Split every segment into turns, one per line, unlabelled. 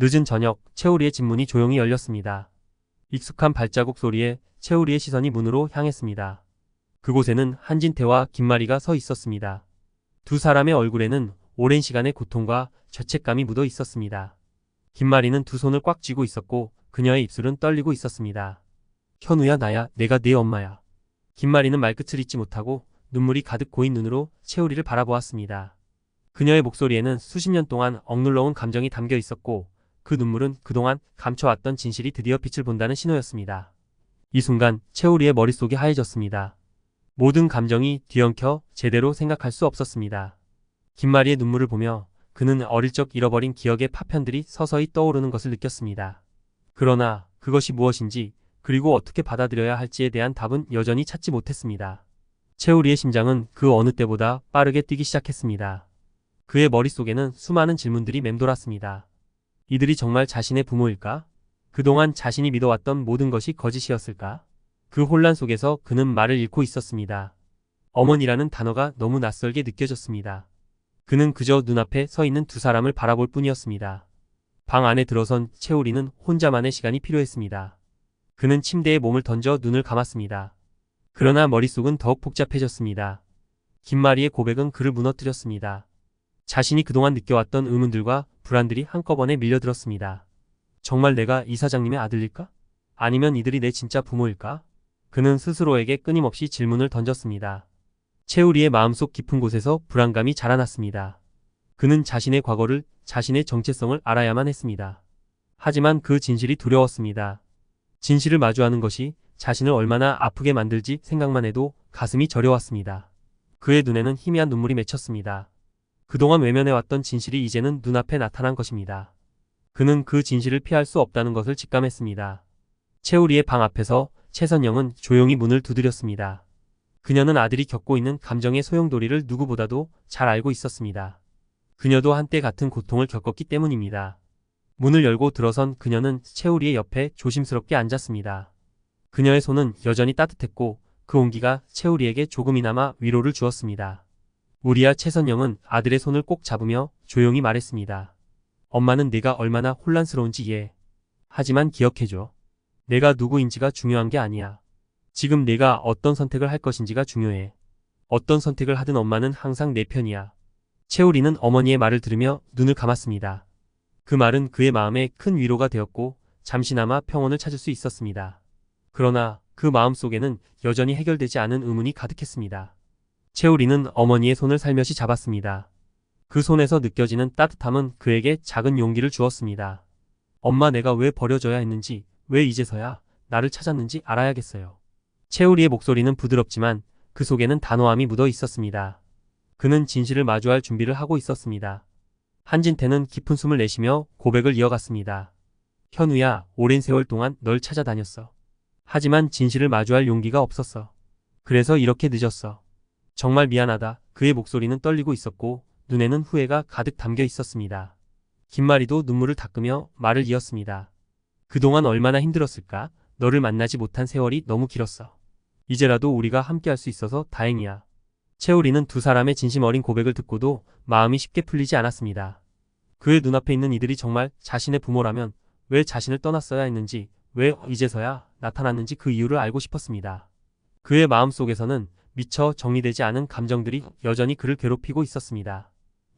늦은 저녁, 채우리의 집 문이 조용히 열렸습니다. 익숙한 발자국 소리에 채우리의 시선이 문으로 향했습니다. 그곳에는 한진태와 김마리가 서 있었습니다. 두 사람의 얼굴에는 오랜 시간의 고통과 죄책감이 묻어 있었습니다. 김마리는 두 손을 꽉 쥐고 있었고 그녀의 입술은 떨리고 있었습니다. 현우야, 나야, 내가 네 엄마야. 김마리는 말끝을 잇지 못하고 눈물이 가득 고인 눈으로 채우리를 바라보았습니다. 그녀의 목소리에는 수십 년 동안 억눌러온 감정이 담겨 있었고 그 눈물은 그동안 감춰왔던 진실이 드디어 빛을 본다는 신호였습니다. 이 순간 채우리의 머릿속이 하얘졌습니다. 모든 감정이 뒤엉켜 제대로 생각할 수 없었습니다. 김마리의 눈물을 보며 그는 어릴 적 잃어버린 기억의 파편들이 서서히 떠오르는 것을 느꼈습니다. 그러나 그것이 무엇인지 그리고 어떻게 받아들여야 할지에 대한 답은 여전히 찾지 못했습니다. 채우리의 심장은 그 어느 때보다 빠르게 뛰기 시작했습니다. 그의 머릿속에는 수많은 질문들이 맴돌았습니다. 이들이 정말 자신의 부모일까? 그동안 자신이 믿어왔던 모든 것이 거짓이었을까? 그 혼란 속에서 그는 말을 잃고 있었습니다. 어머니라는 단어가 너무 낯설게 느껴졌습니다. 그는 그저 눈앞에 서 있는 두 사람을 바라볼 뿐이었습니다. 방 안에 들어선 채우리는 혼자만의 시간이 필요했습니다. 그는 침대에 몸을 던져 눈을 감았습니다. 그러나 머릿속은 더욱 복잡해졌습니다. 김마리의 고백은 그를 무너뜨렸습니다. 자신이 그동안 느껴왔던 의문들과 불안들이 한꺼번에 밀려들었습니다. 정말 내가 이 사장님의 아들일까? 아니면 이들이 내 진짜 부모일까? 그는 스스로에게 끊임없이 질문을 던졌습니다. 채우리의 마음속 깊은 곳에서 불안감이 자라났습니다. 그는 자신의 과거를, 자신의 정체성을 알아야만 했습니다. 하지만 그 진실이 두려웠습니다. 진실을 마주하는 것이 자신을 얼마나 아프게 만들지 생각만 해도 가슴이 저려왔습니다. 그의 눈에는 희미한 눈물이 맺혔습니다. 그동안 외면해왔던 진실이 이제는 눈앞에 나타난 것입니다. 그는 그 진실을 피할 수 없다는 것을 직감했습니다. 채우리의 방 앞에서 최선영은 조용히 문을 두드렸습니다. 그녀는 아들이 겪고 있는 감정의 소용돌이를 누구보다도 잘 알고 있었습니다. 그녀도 한때 같은 고통을 겪었기 때문입니다. 문을 열고 들어선 그녀는 채우리의 옆에 조심스럽게 앉았습니다. 그녀의 손은 여전히 따뜻했고 그 온기가 채우리에게 조금이나마 위로를 주었습니다. 우리야, 최선영은 아들의 손을 꼭 잡으며 조용히 말했습니다. 엄마는 네가 얼마나 혼란스러운지 이해해. 하지만 기억해줘. 내가 누구인지가 중요한 게 아니야. 지금 내가 어떤 선택을 할 것인지가 중요해. 어떤 선택을 하든 엄마는 항상 내 편이야. 채우리는 어머니의 말을 들으며 눈을 감았습니다. 그 말은 그의 마음에 큰 위로가 되었고 잠시나마 평온을 찾을 수 있었습니다. 그러나 그 마음속에는 여전히 해결되지 않은 의문이 가득했습니다. 채우리는 어머니의 손을 살며시 잡았습니다. 그 손에서 느껴지는 따뜻함은 그에게 작은 용기를 주었습니다. 엄마, 내가 왜 버려져야 했는지, 왜 이제서야 나를 찾았는지 알아야겠어요. 채우리의 목소리는 부드럽지만 그 속에는 단호함이 묻어 있었습니다. 그는 진실을 마주할 준비를 하고 있었습니다. 한진태는 깊은 숨을 내쉬며 고백을 이어갔습니다. 현우야, 오랜 세월 동안 널 찾아다녔어. 하지만 진실을 마주할 용기가 없었어. 그래서 이렇게 늦었어. 정말 미안하다. 그의 목소리는 떨리고 있었고 눈에는 후회가 가득 담겨 있었습니다. 김마리도 눈물을 닦으며 말을 이었습니다. 그동안 얼마나 힘들었을까? 너를 만나지 못한 세월이 너무 길었어. 이제라도 우리가 함께할 수 있어서 다행이야. 채우리는 두 사람의 진심 어린 고백을 듣고도 마음이 쉽게 풀리지 않았습니다. 그의 눈앞에 있는 이들이 정말 자신의 부모라면 왜 자신을 떠났어야 했는지, 왜 이제서야 나타났는지 그 이유를 알고 싶었습니다. 그의 마음속에서는 미처 정리되지 않은 감정들이 여전히 그를 괴롭히고 있었습니다.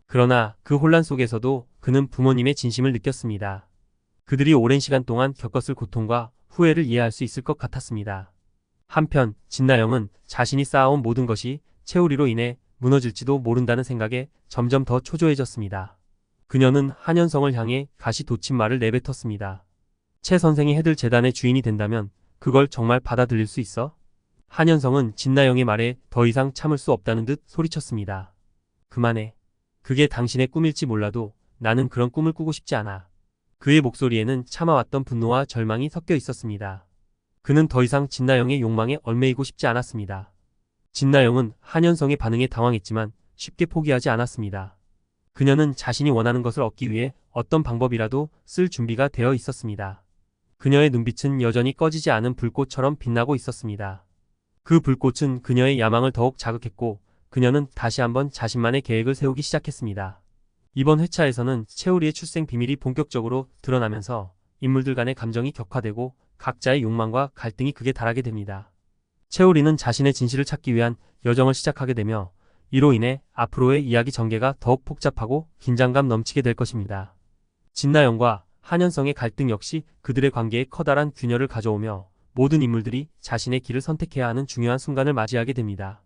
그러나 그 혼란 속에서도 그는 부모님의 진심을 느꼈습니다. 그들이 오랜 시간 동안 겪었을 고통과 후회를 이해할 수 있을 것 같았습니다. 한편 진나영은 자신이 쌓아온 모든 것이 채우리로 인해 무너질지도 모른다는 생각에 점점 더 초조해졌습니다. 그녀는 한현성을 향해 가시 돋친 말을 내뱉었습니다. 최 선생이 해들 재단의 주인이 된다면 그걸 정말 받아들일 수 있어? 한현성은 진나영의 말에 더 이상 참을 수 없다는 듯 소리쳤습니다. 그만해. 그게 당신의 꿈일지 몰라도 나는 그런 꿈을 꾸고 싶지 않아. 그의 목소리에는 참아왔던 분노와 절망이 섞여 있었습니다. 그는 더 이상 진나영의 욕망에 얽매이고 싶지 않았습니다. 진나영은 한현성의 반응에 당황했지만 쉽게 포기하지 않았습니다. 그녀는 자신이 원하는 것을 얻기 위해 어떤 방법이라도 쓸 준비가 되어 있었습니다. 그녀의 눈빛은 여전히 꺼지지 않은 불꽃처럼 빛나고 있었습니다. 그 불꽃은 그녀의 야망을 더욱 자극했고 그녀는 다시 한번 자신만의 계획을 세우기 시작했습니다. 이번 회차에서는 채우리의 출생 비밀이 본격적으로 드러나면서 인물들 간의 감정이 격화되고 각자의 욕망과 갈등이 극에 달하게 됩니다. 채우리는 자신의 진실을 찾기 위한 여정을 시작하게 되며 이로 인해 앞으로의 이야기 전개가 더욱 복잡하고 긴장감 넘치게 될 것입니다. 진나영과 한현성의 갈등 역시 그들의 관계에 커다란 균열을 가져오며 모든 인물들이 자신의 길을 선택해야 하는 중요한 순간을 맞이하게 됩니다.